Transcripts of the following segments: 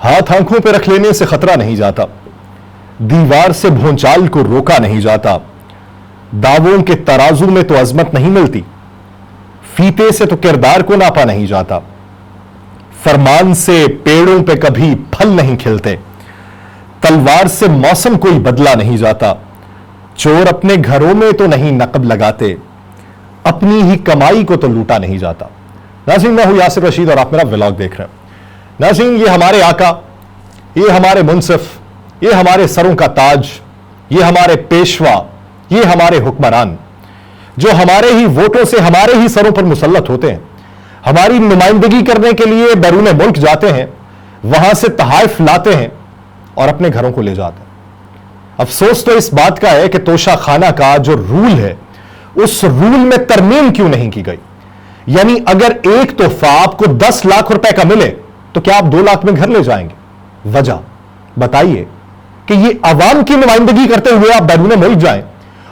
हाथ आंखों पर रख लेने से खतरा नहीं जाता, दीवार से भूचाल को रोका नहीं जाता, दावों के तराजू में तो अजमत नहीं मिलती, फीते से तो किरदार को नापा नहीं जाता, फरमान से पेड़ों पे कभी फल नहीं खिलते, तलवार से मौसम कोई बदला नहीं जाता, चोर अपने घरों में तो नहीं नकब लगाते, अपनी ही कमाई को तो लूटा नहीं जाता। नाज़रीन, मैं हूं यासिर रशीद और आप मेरा व्लॉग देख रहे हैं। नाज़रीन, ये हमारे आका, ये हमारे मुंसिफ, ये हमारे सरों का ताज, ये हमारे पेशवा, ये हमारे हुक्मरान, जो हमारे ही वोटों से हमारे ही सरों पर मुसल्लत होते हैं, हमारी नुमाइंदगी करने के लिए बैरून मुल्क जाते हैं, वहां से तहाइफ लाते हैं और अपने घरों को ले जाते हैं। अफसोस तो इस बात का है कि तोशा खाना का जो रूल है, उस रूल में तरमीम क्यों नहीं की गई। यानी अगर एक तोहफा आपको 10 लाख रुपए का मिले तो क्या आप 2 लाख में घर ले जाएंगे? वजह बताइए कि ये अवाम की नुमाइंदगी करते हुए आप बैरून मुल्क जाएं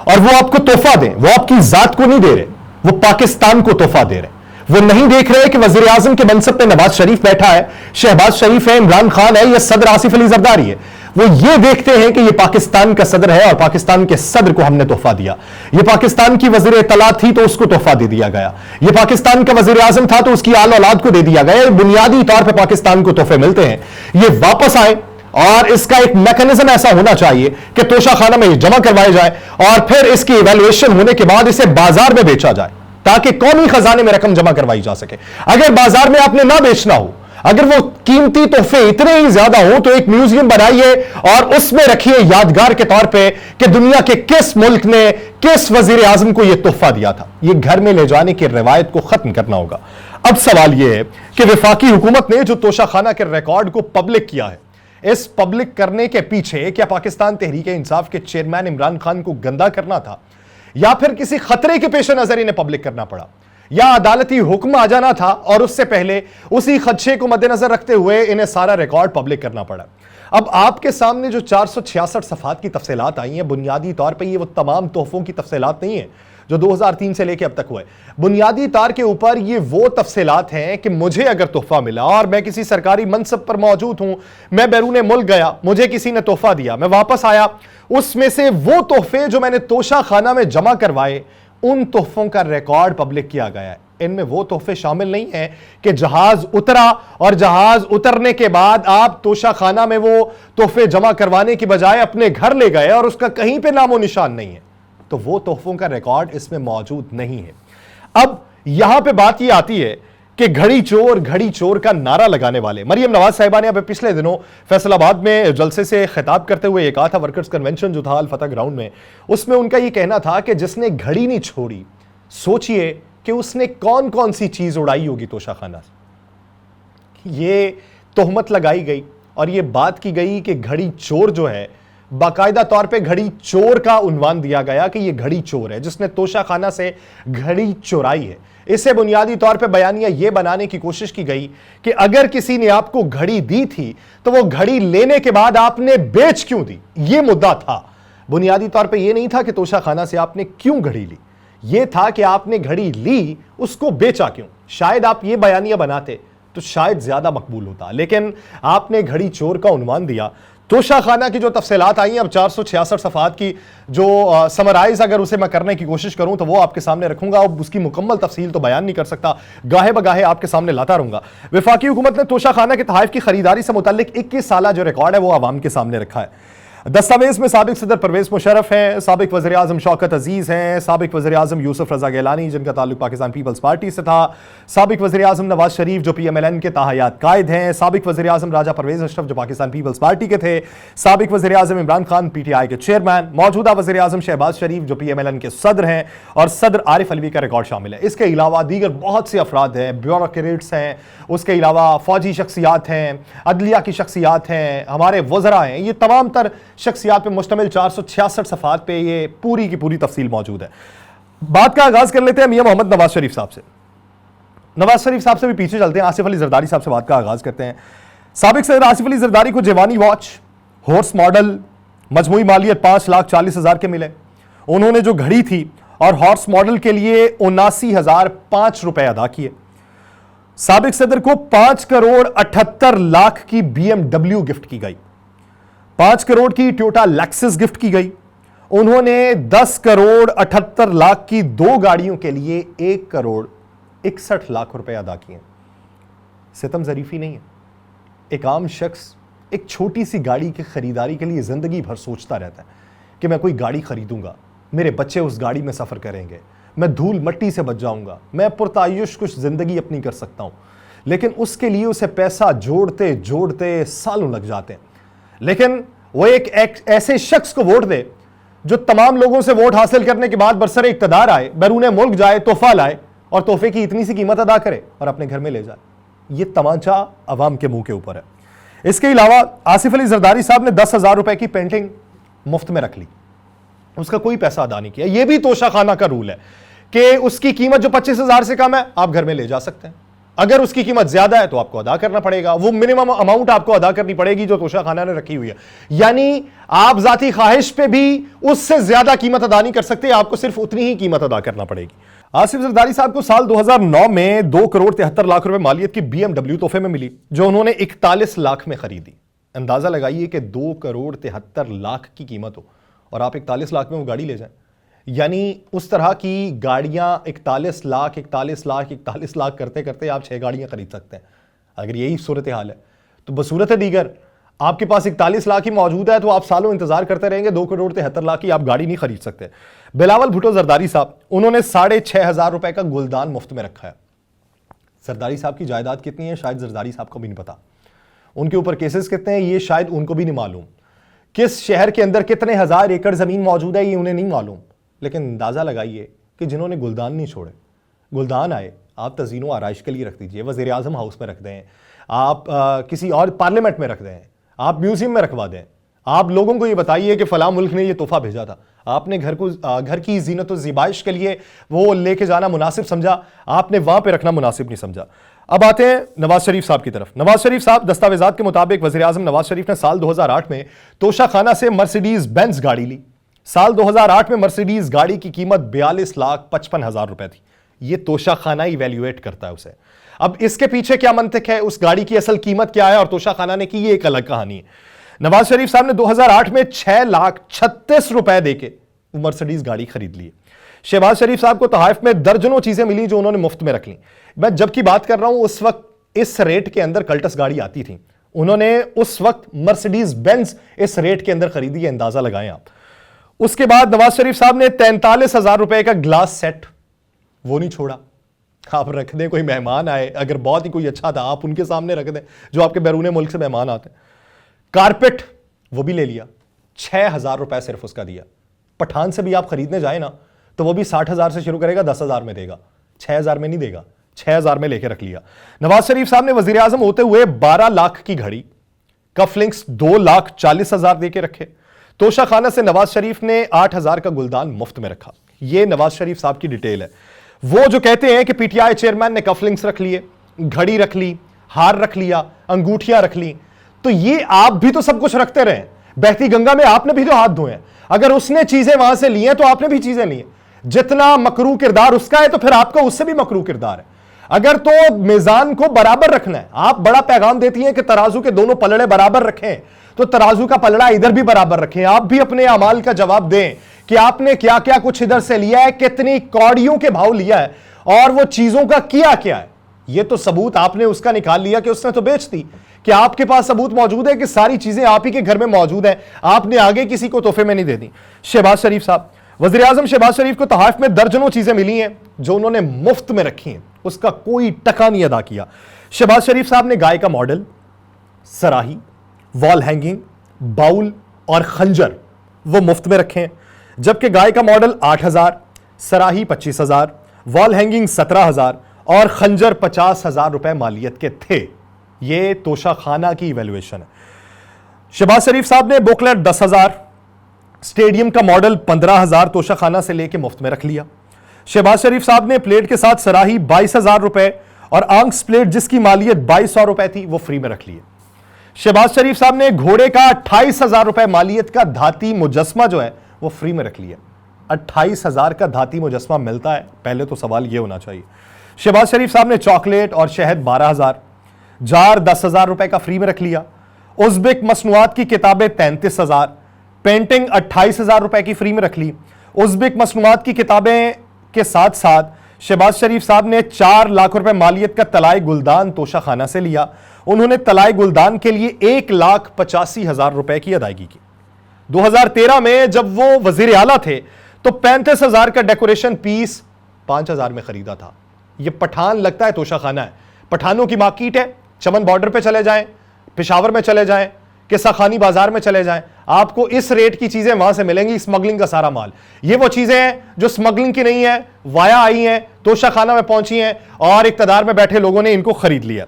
और वो आपको तोहफा दें। वो आपकी जात को नहीं दे रहे, वो पाकिस्तान को तोहफा दे रहे। वो नहीं देख रहे कि वजीर आजम के मनसब पे नवाज शरीफ बैठा है, शहबाज शरीफ है, इमरान खान है या सदर आसिफ अली जरदारी है। वो ये देखते हैं कि ये पाकिस्तान का सदर है और पाकिस्तान के सदर को हमने तोहफा दिया। ये पाकिस्तान की वजीर इत्तला थी तो उसको तोहफा दे दिया गया। ये पाकिस्तान का वजीर आजम था तो उसकी आल औलाद को दे दिया गया। बुनियादी तौर पर पाकिस्तान को तोहफे मिलते हैं, ये वापस आए और इसका एक मैकेनिज्म ऐसा होना चाहिए कि तोशा खाना में जमा करवाए जाए और फिर इसकी इवैल्यूएशन होने के बाद इसे बाजार में बेचा जाए ताकि कौमी खजाने में रकम जमा करवाई जा सके। अगर बाजार में आपने ना बेचना हो, अगर वो कीमती तोहफे इतने ही ज्यादा हो तो एक म्यूजियम बनाइए और उसमें रखिए यादगार के तौर पे कि दुनिया के किस मुल्क ने किस वजीर आजम को यह तोहफा दिया था। यह घर में ले जाने की रिवायत को खत्म करना होगा। अब सवाल यह है कि वफाकी हुकूमत ने जो तोशा खाना के रिकॉर्ड को पब्लिक किया है, इस पब्लिक करने के पीछे क्या पाकिस्तान तहरीक इंसाफ के चेयरमैन इमरान खान को गंदा करना था, या फिर किसी खतरे के पेश नजर इन्हें पब्लिक करना पड़ा, या अदालती हुक्म आ जाना था और उससे पहले उसी खदशे को मद्देनजर रखते हुए इन्हें सारा रिकॉर्ड पब्लिक करना पड़ा। अब आपके सामने जो 466 सफ़ात की तफसीलात आई हैं, बुनियादी तौर पर ये वो तमाम तोहफों की तफसीलात नहीं है जो 2003 से लेकर अब तक हुए। बुनियादी तौर के ऊपर ये वो तफसीलात हैं कि मुझे अगर तोहफा मिला और मैं किसी सरकारी मनसब पर मौजूद हूं, मैं बैरून मुल्क गया, मुझे किसी ने तोहफा दिया, मैं वापस आया, उसमें से वो तोहफे जो मैंने तोशा खाना में जमा करवाए, उन तोहफों का रिकॉर्ड पब्लिक किया गया है। इनमें वो तोहफे शामिल नहीं है कि जहाज उतरा और जहाज उतरने के बाद आप तोशा खाना में वो तोहफे जमा करवाने की बजाय अपने घर ले गए और उसका कहीं पे नामो निशान नहीं है। तो वो तोहफों का रिकॉर्ड इसमें मौजूद नहीं है। अब यहां पे बात ये आती है कि घड़ी चोर का नारा लगाने वाले मरियम नवाज साहिबा ने अब पिछले दिनों फैसलाबाद में जलसे से खिताब करते हुए ये कहा था, वर्कर्स कन्वेंशन जो था अल फतह ग्राउंड में, उसमें उनका ये कहना था कि जिसने घड़ी नहीं छोड़ी, सोचिए कि उसने कौन कौन सी चीज उड़ाई होगी तोशा खाना से। ये तोहमत लगाई गई और ये बात की गई कि घड़ी चोर जो है, बाकायदा तौर पे घड़ी चोर का उन्वान दिया गया कि ये घड़ी चोर है जिसने तोशा खाना से घड़ी चुराई है। इससे बुनियादी तौर पे बयानिया ये बनाने की कोशिश की गई कि अगर किसी ने आपको घड़ी दी थी तो वो घड़ी लेने के बाद आपने बेच क्यों दी, ये मुद्दा था। बुनियादी तौर पे ये नहीं था कि तोशा खाना से आपने क्यों घड़ी ली, ये था कि आपने घड़ी ली, उसको बेचा क्यों। शायद आप ये बयानिया बनाते तो शायद ज्यादा मकबूल होता, लेकिन आपने घड़ी चोर का उन्वान दिया। तोशा खाना की जो तफसीलात आई हैं, अब 466 सफ़ात की जो समराइज अगर उसे मैं करने की कोशिश करूं तो वो आपके सामने रखूंगा। अब उसकी मुकम्मल तफसील तो बयान नहीं कर सकता, गाहे बगाहे आपके सामने लाता रहूंगा। वफाकी हुकूमत ने तोशा खाना के तहाइफ की खरीदारी से मुतल्लिक 21 साला जो रिकॉर्ड है वो आवाम के सामने रखा है। दस्तावेज में साबिक सदर परवेज मुशर्रफ हैं, साबिक वज़ीर आज़म शौकत अजीज़ हैं, साबिक वज़ीर आज़म यूसुफ रज़ा गिलानी जिनका ताल्लुक पाकिस्तान पीपल्स पार्टी से था, साबिक वज़ीर आज़म नवाज शरीफ जो PMLN के ताहयात कायद हैं, साबिक वज़ीर आज़म राजा परवेज अशरफ जो पाकिस्तान पीपल्स पार्टी के थे, साबिक वज़ीर आज़म इमरान खान PTI के चेयरमैन, मौजूदा वज़ीर आज़म शहबाज शरीफ जो PMLN के सदर हैं और सदर आरिफ अलवी का रिकॉर्ड शामिल है। इसके अलावा दीगर बहुत से अफराद हैं, ब्यूरोक्रेट्स हैं, उसके अलावा फौजी शख्सियात हैं, अदलिया की शख्सियात हैं, हमारे वज़रा हैं। ये तमाम तर शख्सियात पर मुश्तमिल 466 सफ़ात पे ये पूरी की पूरी तफसील मौजूद है। बात का आगाज कर लेते हैं मियां मोहम्मद नवाज शरीफ साहब से। नवाज शरीफ साहब से भी पीछे चलते हैं, आसिफ अली जरदारी साहब से बात का आगाज करते हैं। साबिक सदर आसिफ अली जरदारी को जेवानी वॉच, हॉर्स मॉडल, मजमूई मालियत 5,40,000 के मिले। उन्होंने जो घड़ी थी और हॉर्स मॉडल के लिए 79,005 रुपए अदा किए। साबिक सदर को 5 करोड़ 78 लाख की BMW गिफ्ट की गई, 5 करोड़ की टोयोटा लेक्सस गिफ्ट की गई। उन्होंने 10 करोड़ 78 लाख की 2 गाड़ियों के लिए 1 करोड़ 61 लाख रुपए अदा किए। सितम ज़रीफी नहीं है। एक आम शख्स एक छोटी सी गाड़ी की खरीदारी के लिए जिंदगी भर सोचता रहता है कि मैं कोई गाड़ी खरीदूंगा, मेरे बच्चे उस गाड़ी में सफर करेंगे, मैं धूल मट्टी से बच जाऊंगा, मैं पुरतायुश कुछ जिंदगी अपनी कर सकता हूं। लेकिन उसके लिए उसे पैसा जोड़ते जोड़ते सालों लग जाते हैं। लेकिन वो एक ऐसे शख्स को वोट दे जो तमाम लोगों से वोट हासिल करने के बाद बरसरे इक्तदार आए, बैरूने मुल्क जाए, तोहफा लाए और तोहफे की इतनी सी कीमत अदा करे और अपने घर में ले जाए। ये तमाचा अवाम के मुंह के ऊपर है। इसके अलावा आसिफ अली जरदारी साहब ने 10,000 रुपए की पेंटिंग मुफ्त में रख ली, उसका कोई पैसा अदा नहीं किया। यह भी तोशाखाना का रूल है कि उसकी कीमत जो 25,000 से कम है आप घर में ले जा सकते हैं, अगर उसकी कीमत ज्यादा है तो आपको अदा करना पड़ेगा, वो मिनिमम अमाउंट आपको अदा करनी पड़ेगी जो तोशाखाना ने रखी हुई है। यानी आप जाती ख्वाहिश पे भी उससे ज्यादा कीमत अदा नहीं कर सकते, आपको सिर्फ उतनी ही कीमत अदा करना पड़ेगी। आसिफ जरदारी साहब को साल 2009 में 2 करोड़ 73 लाख रुपए मालियत की BMW तोहफे में मिली, जो उन्होंने 41 लाख में खरीदी। अंदाजा लगाइए कि 2 करोड़ 73 लाख की कीमत हो और आप 41 लाख में वो गाड़ी ले जाएं। यानी उस तरह की गाड़ियां 41 लाख करते करते आप 6 गाड़ियां खरीद सकते हैं। अगर यही सूरत हाल है तो बसूरत दीगर आपके पास 41 लाख ही मौजूद है तो आप सालों इंतजार करते रहेंगे, 2 करोड़ 73 लाख की आप गाड़ी नहीं खरीद सकते। बिलावल भुट्टो जरदारी साहब, उन्होंने 6,500 रुपए का गुलदान मुफ्त में रखा है। जरदारी साहब की जायदाद कितनी है शायद जरदारी साहब को भी नहीं पता, उनके ऊपर केसेस कितने हैं ये शायद उनको भी नहीं मालूम, किस शहर के अंदर कितने हजार एकड़ जमीन मौजूद है ये उन्हें नहीं मालूम। लेकिन अंदाजा लगाइए कि जिन्होंने गुलदान नहीं छोड़े, गुलदान आए आप तज़ीनो आराइश के लिए रख दीजिए, वज़ीर आज़म हाउस में रख दें, आप किसी और पार्लियामेंट में रख दें, आप म्यूजियम में रखवा दें, आप लोगों को ये बताइए कि फलां मुल्क ने ये तोहफा भेजा था, आपने घर की जीनत और ज़िबाइश के लिए वो लेके जाना मुनासिब समझा, आपने वहां पे रखना मुनासिब नहीं समझा। अब आते हैं नवाज शरीफ साहब की तरफ। नवाज शरीफ साहब, दस्तावेजात के मुताबिक वज़ीर आज़म नवाज शरीफ ने साल 2008 में तोशाखाना से मर्सिडीज बेंज गाड़ी ली। साल 2008 में मर्सिडीज गाड़ी की कीमत 42,55,000 रुपए थी। यह तोशाखाना इवैल्यूएट करता है उसे। अब इसके पीछे क्या मंतिक है, उस गाड़ी की असल कीमत क्या है और तोशाखाना ने की, ये एक अलग कहानी है। नवाज शरीफ साहब ने 2008 में 6,36,000 रुपए देके मर्सिडीज गाड़ी खरीद ली। शहबाज शरीफ साहब को तोहफे में दर्जनों चीजें मिली जो उन्होंने मुफ्त में रख ली। मैं जब की बात कर रहा हूं उस वक्त इस रेट के अंदर कल्टस गाड़ी आती थी, उन्होंने उस वक्त मर्सिडीज बेंज इस रेट के अंदर खरीदी है, अंदाजा लगाएं आप। उसके बाद नवाज शरीफ साहब ने 43,000 रुपए का ग्लास सेट वो नहीं छोड़ा, आप रख दें, कोई मेहमान आए, अगर बहुत ही कोई अच्छा था आप उनके सामने रख दें जो आपके बैरूने मुल्क से मेहमान आते हैं। कारपेट वो भी ले लिया, 6,000 रुपए सिर्फ उसका दिया। पठान से भी आप खरीदने जाए ना तो वो भी 60,000 से शुरू करेगा, 10,000 में देगा, 6,000 में नहीं देगा, 6,000 में लेके रख लिया। नवाज शरीफ साहब ने वजीर आजम होते हुए 12 लाख की घड़ी, कफलिंग्स 2,40,000 देके रखे। तोशाखाना से नवाज शरीफ ने 8,000 का गुलदान मुफ्त में रखा। यह नवाज शरीफ साहब की डिटेल है। वो जो कहते हैं कि पीटीआई चेयरमैन ने कफलिंग्स रख लिए, घड़ी रख ली, हार रख लिया, अंगूठियां रख ली, तो ये आप भी तो सब कुछ रखते रहे। बहती गंगा में आपने भी तो हाथ धोए, अगर उसने चीजें वहां से ली हैं तो आपने भी चीजें ली हैं। जितना मकरू किरदार उसका है तो फिर आपका उससे भी मकरू किरदार है। अगर तो मिजान को बराबर रखना है, आप बड़ा पैगाम देती हैं कि तराजू के दोनों पलड़े बराबर रखें, तो तराजू का पलड़ा इधर भी बराबर रखें। आप भी अपने अमाल का जवाब दें कि आपने क्या क्या कुछ इधर से लिया है, कितनी कौड़ियों के भाव लिया है और वो चीजों का किया क्या है। ये तो सबूत आपने उसका निकाल लिया कि उसने तो बेच दी, कि आपके पास सबूत मौजूद है कि सारी चीजें आप ही के घर में मौजूद है, आपने आगे किसी को तोहफे में नहीं दे दी। शहबाज शरीफ साहब, वज़ीर आज़म शहबाज शरीफ को तोहफे में दर्जनों चीजें मिली हैं जो उन्होंने मुफ्त में रखी हैं, उसका कोई टका नहीं अदा किया। शहबाज शरीफ साहब ने गाय का मॉडल, सराही, वॉल हैंगिंग, बाउल और खंजर वो मुफ्त में रखे हैं, जबकि गाय का मॉडल 8,000, सराही 25,000, वॉल हैंगिंग 17,000 और खंजर 50,000 रुपए मालियत के थे। ये तोशाखाना की इवैल्यूएशन है। शहबाज शरीफ साहब ने बुकलेट 10,000, स्टेडियम का मॉडल 15,000 तोशाखाना से लेके मुफ्त में रख लिया। शहबाज शरीफ साहब ने प्लेट के साथ सराही 22,000 रुपए और आंक्स प्लेट जिसकी मालियत 2,200 रुपए थी वो फ्री में रख लिए। शहबाज शरीफ साहब ने घोड़े का 28,000 रुपए मालियत का धाती मुजस्मा जो है वो फ्री में रख लिया। 28,000 का धाती मुजस्मा मिलता है, पहले तो सवाल ये होना चाहिए। शहबाज शरीफ साहब ने चॉकलेट और शहद 12,000, जार 10,000 रुपए का फ्री में रख लिया। उज़्बेक मसनूआत की किताबें 33,000, पेंटिंग 28,000 रुपए की फ्री में रख ली। उज़्बेक मसनूआत की किताबें के साथ साथ शहबाज शरीफ साहब ने 4 लाख रुपए मालियत का तलाए गुलदान तोशा खाना से लिया। उन्होंने तलाए गुलदान के लिए 1,85,000 रुपए की अदायगी की। 2013 में जब वो वजीर आला थे तो 35,000 का डेकोरेशन पीस 5,000 में खरीदा था। ये पठान लगता है तोशा खाना है, पठानों की मार्केट है। चमन बॉर्डर पे चले जाएं, पेशावर में चले जाएं, किस्सा खानी बाजार में चले जाएं, आपको इस रेट की चीजें वहां से मिलेंगी। स्मगलिंग का सारा माल, ये वो चीजें हैं जो स्मगलिंग की नहीं है, वाया आई हैं, तोशा खाना में पहुंची हैं और इक्तदार में बैठे लोगों ने इनको खरीद लिया।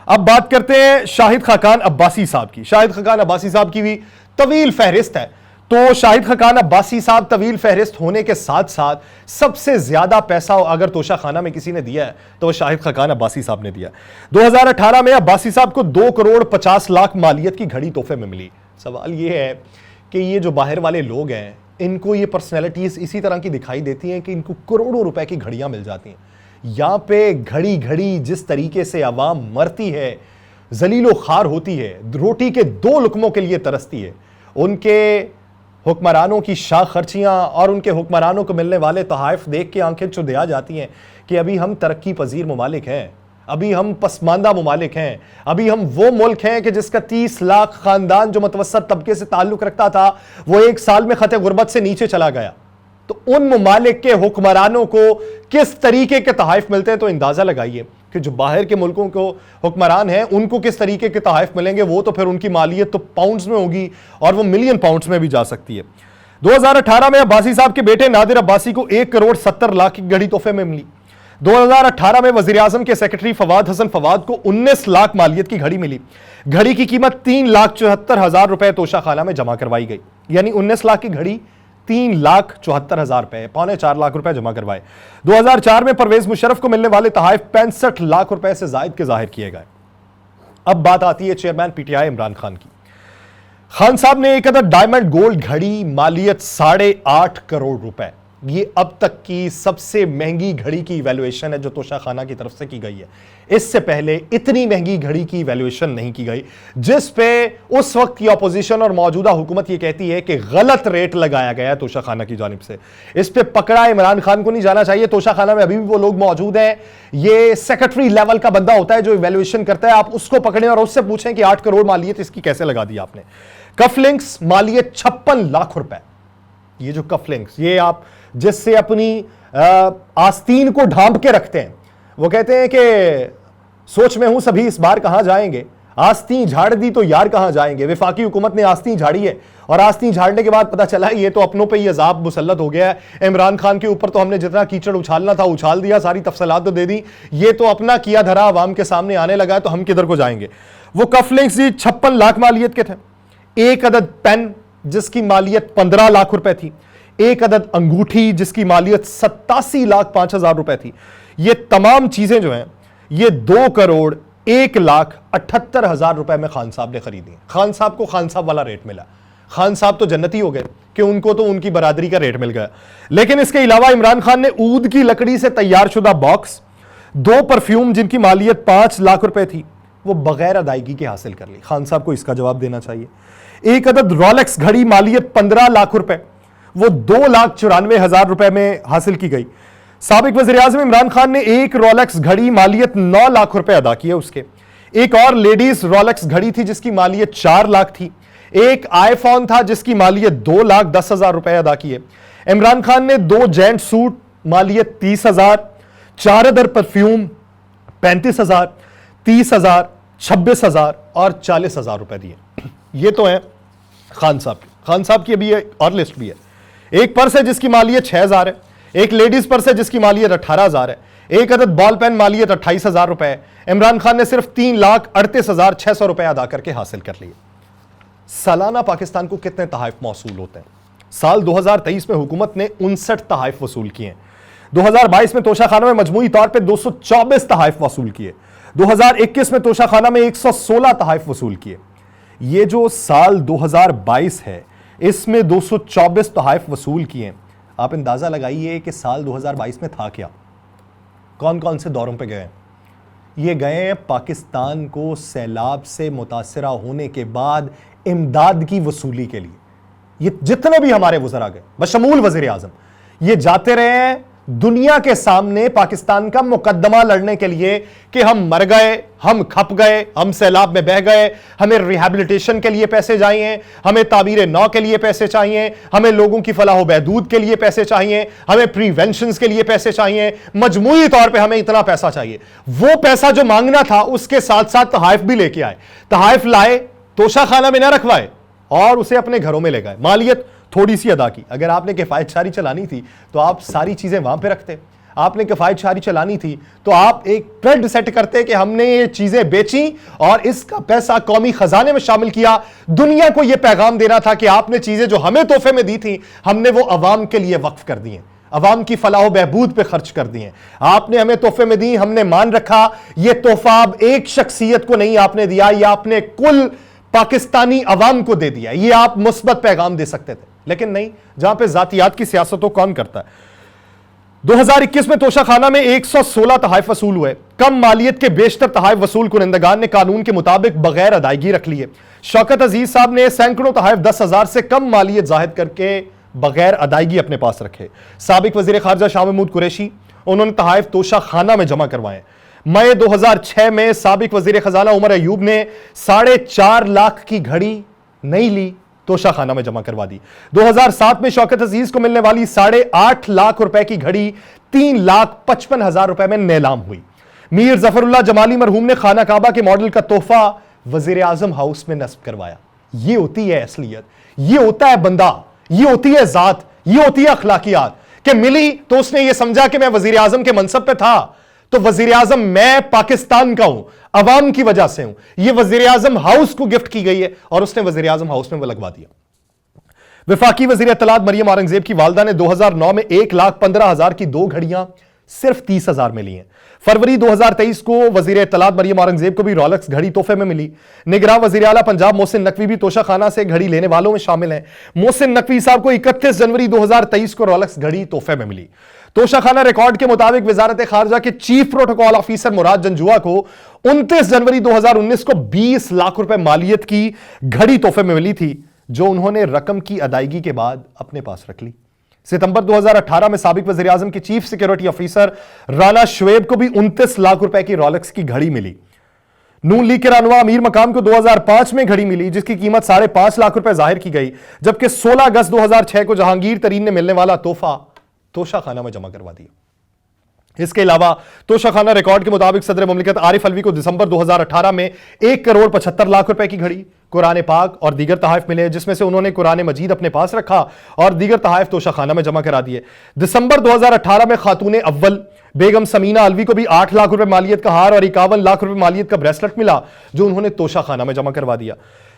अब बात करते हैं शाहिद खाकान अब्बासी साहब की। शाहिद खाकान अब्बासी साहब की भी तवील फहरिस्त है। तो शाहिद खाकान अब्बासी साहब तवील फहरिस्त होने के साथ साथ सबसे ज्यादा पैसा अगर तोशा खाना में किसी ने दिया है तो वह शाहिद खाकान अब्बासी साहब ने दिया। 2018 में अब्बासी साहब को 2,50,00,000 मालियत की घड़ी तोहफे में मिली। सवाल यह है कि ये जो बाहर वाले लोग हैं, इनको ये पर्सनैलिटीज इसी तरह की दिखाई देती हैं कि इनको करोड़ों रुपए की घड़ियां मिल जाती हैं। यहां पे घड़ी घड़ी जिस तरीके से अवाम मरती है, जलीलो खार होती है, रोटी के 2 लुकमों के लिए तरसती है, उनके हुक्मरानों की शाख खर्चियां और उनके हुक्मरानों को मिलने वाले तोहफ़ देख के आंखें चुदिया जाती हैं कि अभी हम तरक्की पजीर ममालिक हैं, अभी हम पसमानदा ममालिक हैं, अभी हम वो मुल्क हैं कि जिसका 30 लाख खानदान जो मुतवस्सत तबके से ताल्लुक रखता था वो 1 साल में खते गुर्बत से नीचे चला गया। तो उन ममालिक के हुक्मरानों को किस तरीके के तोहफ़ मिलते हैं, तो अंदाजा लगाइए कि जो बाहर के मुल्कों को हुक्मरान हैं उनको किस तरीके के तोहफ़ मिलेंगे। वो तो फिर उनकी मालियत तो पाउंड्स में होगी और वो मिलियन पाउंड्स में भी जा सकती है। 2018 में अब्बासी साहब के बेटे नादिर अब्बासी को 1,70,00,000 की घड़ी तोहफे में मिली। 2018 में वजीर आजम के सेक्रेटरी फवाद हसन फवाद को 19 लाख मालियत की घड़ी मिली। घड़ी की कीमत 3,74,000 रुपए तोशा खाना में जमा करवाई गई, यानी 19 लाख की घड़ी 3,74,000 रुपए, 3.25 लाख रुपए जमा करवाए। 2004 में परवेज मुशर्रफ को मिलने वाले तोहफ़ 65 लाख रुपए से जायद के जाहिर किए गए। अब बात आती है चेयरमैन पीटीआई इमरान खान की। खान साहब ने एक अदद डायमंड गोल्ड घड़ी मालियत 8.5 करोड़ रुपए, ये अब तक की सबसे महंगी घड़ी की इवैल्यूएशन है जो तोशा खाना की तरफ से की गई है। इससे पहले इतनी महंगी घड़ी की इवैल्यूएशन नहीं की गई, जिस पे उस वक्त की अपोजिशन और मौजूदा हुकूमत ये कहती है कि गलत रेट लगाया गया है तोशा खाना की जानिब से। इस पे पकड़ा इमरान खान को नहीं जाना चाहिए। तोशा खाना में अभी भी वो लोग मौजूद हैं, ये सेक्रेटरी लेवल का बंदा होता है जो इवैल्यूएशन करता है, आप उसको पकड़ें और उससे पूछें कि 8 करोड़ मालियत इसकी कैसे लगा दी आपने। कफलिंक्स मालियत 56 लाख रुपए। ये जो कफलिंक्स, ये आप जिससे अपनी आस्तीन को ढांप के रखते हैं, वो कहते हैं कि सोच में हूं सभी इस बार कहां जाएंगे, आस्तीन झाड़ दी तो यार कहां जाएंगे। विफाकी हुकूमत ने आस्तीन झाड़ी है और आस्तीन झाड़ने के बाद पता चला ये तो अपनों पे ही अजाब मुसल्लत हो गया है। इमरान खान के ऊपर तो हमने जितना कीचड़ उछालना था उछाल दिया, सारी तफसीलात तो दे दी, ये तो अपना किया धरा आवाम के सामने आने लगा है, तो हम किधर को जाएंगे। वो कफलिंक्स 56 लाख मालियत के थे। एक अदद पेन जिसकी मालियत 15 लाख रुपए थी, एक अदद अंगूठी जिसकी मालियत 87,05,000 रुपए थी। ये तमाम चीजें जो हैं ये 2,01,78,000 रुपए में खान साहब ने खरीदी। खान साहब को खान साहब वाला रेट मिला। खान साहब तो जन्नती हो गए कि उनको तो उनकी बरादरी का रेट मिल गया। लेकिन इसके अलावा इमरान खान ने ऊद की लकड़ी से तैयार शुदा बॉक्स, 2 परफ्यूम जिनकी मालियत 5 लाख रुपए थी, वो बगैर अदायगी के हासिल कर ली। खान साहब को इसका जवाब देना चाहिए। एक अदद रोलेक्स घड़ी मालियत 15 लाख रुपए, वो 2,94,000 रुपए में हासिल की गई। साबिक वज़ीर आज़म इमरान खान ने एक रोलेक्स घड़ी मालियत 9 लाख रुपए अदा किए उसके। एक और लेडीज रोलेक्स घड़ी थी जिसकी मालियत 4 लाख थी। एक आईफोन था जिसकी मालियत 2,10,000 रुपए अदा किए। इमरान खान ने 2 जेंट सूट मालियत 30,000, 4 अदर परफ्यूम 35,000, 30,000, 26,000 और 40,000 रुपए दिए। ये तो है खान साहब की। खान साहब की अभी और लिस्ट भी है। एक पर्स है जिसकी मालियत 6,000 है, एक लेडीज पर्स है जिसकी मालियत 18,000 है, एक अदद बॉल पेन मालियत 28,000 रुपए। इमरान खान ने सिर्फ 3,38,600 रुपए अदा करके हासिल कर लिए। सालाना पाकिस्तान को कितने तोहफ़ मौसूल होते हैं? साल 2023 में हुकूमत ने 59 तोहफ़ वसूल किए। 2022 में तोशा खाना में मजमूई तौर पर 224 तोहफ़ वसूल किए। 2021 में तोशा खाना में 116 तोहफ़ वसूल किए। ये जो साल 2022 है इसमें 224 तोहफ़ वसूल किए। आप अंदाजा लगाइए कि साल 2022 में था क्या। कौन कौन से दौरों पे गए हैं? ये गए हैं पाकिस्तान को सैलाब से मुतासरा होने के बाद इमदाद की वसूली के लिए। ये जितने भी हमारे वज़रा गए, बशमूल वज़ीर आज़म, ये जाते रहे हैं दुनिया के सामने पाकिस्तान का मुकद्दमा लड़ने के लिए कि हम मर गए, हम खप गए, हम सैलाब में बह गए, हमें रिहैबिलिटेशन के लिए पैसे चाहिए, हमें तामीर नौ के लिए पैसे चाहिए, हमें लोगों की फलाह बहदूद के लिए पैसे चाहिए, हमें प्रिवेंशन के लिए पैसे चाहिए, मजमूई तौर पे हमें इतना पैसा चाहिए। वो पैसा जो मांगना था उसके साथ साथ तहाइफ भी लेके आए, तहाइफ लाए, तोशा खाना में ना रखवाए और उसे अपने घरों में ले गए। मालियत थोड़ी सी अदा की। अगर आपने किफायत शारी चलानी थी तो आप सारी चीजें वहां पे रखते। आपने किफायत शारी चलानी थी तो आप एक ट्रेंड सेट करते कि हमने ये चीजें बेची और इसका पैसा कौमी खजाने में शामिल किया। दुनिया को यह पैगाम देना था कि आपने चीजें जो हमें तोहफे में दी थी, हमने वो अवाम के लिए वक्फ कर दी हैं, अवाम की फलाह बहबूद पे खर्च कर दिए। आपने हमें तोहफे में दी, हमने मान रखा। यह तोहफा अब एक शख्सियत को नहीं आपने दिया, यह आपने कुल पाकिस्तानी अवाम को दे दिया। यह आप मुस्बत पैगाम दे सकते थे, लेकिन नहीं। जहां पे जातियात की सियासत को कौन करता है? 2021 में तोशा खाना में 116 तहाइफ वसूल हुए। कम मालियत के बेशतर तहाइफ वसूल कुनिंदगान ने कानून के मुताबिक बगैर अदायगी रख लिए। शौकत अजीज साहब ने सैकड़ों तहाइफ 10,000 से कम मालियत जाहिर करके बगैर अदायगी अपने पास रखे। साबिक वजीर खारजा शाह महमूद कुरैशी, उन्होंने तहाइफ तोशा खाना में जमा करवाए। मई 2006 में साबिक वजीर खजाना उमर अयूब ने 4.5 लाख की घड़ी नहीं ली, तोशा खाना में जमा करवा दी। 2007 में शौकत अजीज को मिलने वाली 8.5 लाख रुपए की घड़ी 3,55,000 रुपए में नीलाम हुई। मीर जफरुल्लाह जमाली मरहूम ने खाना काबा के मॉडल का तोहफा वजीर आजम हाउस में नस्ब करवाया। ये होती है असलियत, ये होता है बंदा, ये होती है जात, ये होती है अखलाकियात। कि मिली तो उसने ये समझा कि मैं वजीर आजम के मनसब पे था तो वजीर आजम मैं पाकिस्तान का हूं, अवाम की वजह से हूं। यह वजीर आजम हाउस को गिफ्ट की गई है और उसने वजीर आजम हाउस में वो लगवा दिया। वफाकी वजीर इत्तलात मरियम औरंगजेब की वालदा ने 2009 में 1,15,000 की 2 घड़ियां सिर्फ 30,000 में ली हैं। फरवरी 2023 को वजीर इत्तलात मरियम औरंगजेब को भी रॉलेक्स घड़ी तोहफे में मिली। निगरान वजीर आला पंजाब मोहसिन नकवी भी तोशा खाना से घड़ी लेने वालों में शामिल हैं। मोहसिन नकवी साहब को 31 जनवरी 2023 को रॉलेक्स घड़ी तोहफे में मिली। तोशा खाना रिकॉर्ड के मुताबिक वजारत खारजा के चीफ प्रोटोकॉल ऑफिसर मुराद जंजुआ को 29 जनवरी 2019 को 20 लाख रुपए मालियत की घड़ी तोहफे में मिली थी, जो उन्होंने रकम की अदायगी के बाद अपने पास रख ली। सितंबर 2018 में साबिक वज़ीर आज़म के chief security officer Rana Shoaib को भी 29 लाख रुपए की रॉलेक्स की घड़ी मिली। नून लीग के रहनुमा अमीर मकाम को 2005 में घड़ी मिली जिसकी कीमत 5.5 लाख रुपए जाहिर की गई, जबकि 16 अगस्त 2006 को जहांगीर तरीन ने मिलने वाला तोहफा तोशा खाना में जमा करवा दिया। इसके अलावा तोशा खाना रिकॉर्ड के मुताबिक सदर मुमलिकत आरिफ अलवी को दिसंबर 2018 में 1,75,00,000 रुपए की घड़ी, कुरान पाक और दीगर तहाइफ मिले, जिसमें से उन्होंने कुरान मजीद अपने पास रखा और दीगर तहाइफ तोशा खाना में जमा करा दिए। दिसंबर 2018 में खातून अव्वल बेगम समीना अलवी को भी 8 लाख रुपए मालियत का हार और 51 लाख रुपए मालियत का ब्रेसलेट मिला, जो उन्होंने तोशा खाना में जमा करवा दिया।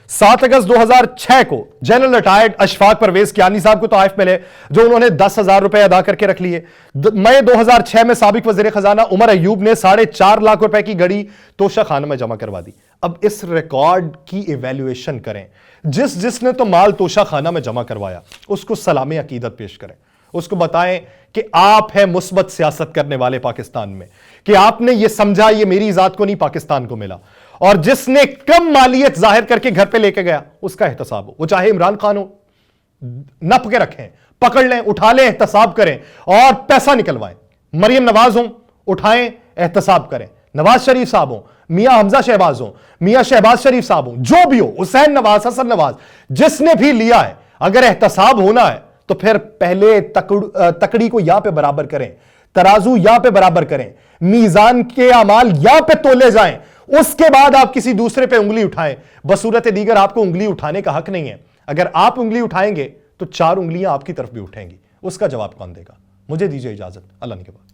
7 अगस्त 2006 को जनरल रिटायर्ड अशफाक परवेज कियानी साहब को तोहफे मिले, जो उन्होंने 10,000 रुपए अदा करके रख लिए। मई 2006 में साबिक वजीर खजाना उमर अयूब ने 4.5 लाख रुपए की घड़ी तोशा खाना में जमा करवा दी। अब इस रिकॉर्ड की इवेल्युएशन करें। जिसने तो माल तोशा खाना में जमा करवाया उसको सलामी अकीदत पेश करें, उसको बताएं कि आप है मुस्बत सियासत करने वाले पाकिस्तान में, कि आपने ये समझा ये मेरी जात को नहीं पाकिस्तान को मिला। और जिसने कम मालियत जाहिर करके घर पे लेके गया उसका एहतसाब हो, वो चाहे इमरान खान हो, नप के रखें, पकड़ लें, उठा लें, एहतसाब करें और पैसा निकलवाएं। मरियम नवाज हो, उठाएं, एहतसाब करें। नवाज शरीफ साहब हो, मियां हमजा शहबाज हो, मियां शहबाज शरीफ साहब हो, जो भी हो, हुसैन नवाज, हसन नवाज, जिसने भी लिया है, अगर एहतसाब होना है तो फिर पहले तकड़ी को यहां पे बराबर करें, तराजू यहां पे बराबर करें, मीजान के अमाल यहां पे तोले जाएं, उसके बाद आप किसी दूसरे पे उंगली उठाएं। बसूरत दीगर आपको उंगली उठाने का हक नहीं है। अगर आप उंगली उठाएंगे तो 4 उंगलियां आपकी तरफ भी उठेंगी। उसका जवाब कौन देगा? मुझे दीजिए इजाजत, अल्लाह ने के बाद।